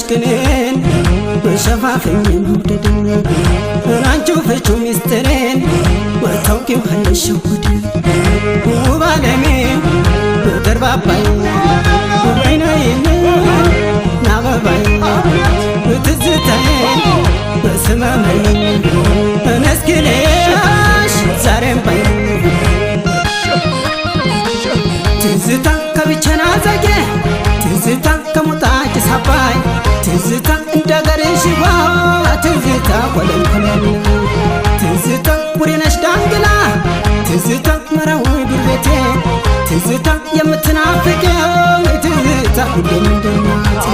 ቅኔን በሸፋፍኝ መውደድን አንቺው ፍቹ ሚስጥሬን ወታውቂዋለሽ ሸውድን ውብ ዓለሜ በተርባባይ በይነይን ናበባይ ትዝታዬ በስመመኝ እነስኪኔሽ ዛሬም ባይ ትዝታ ከብቸና ዘጌ ትዝታ ከሞጣጭ ሳባይ ትዝታ እንደገርሽዋ ትዝታ ወለንኮለን ትዝታ ቡሬነሽ ዳንግላ ትዝታ መራዊ ዱርቤቴ ትዝታ የምትናፍቀው ትዝታ ሁሌም እንደናት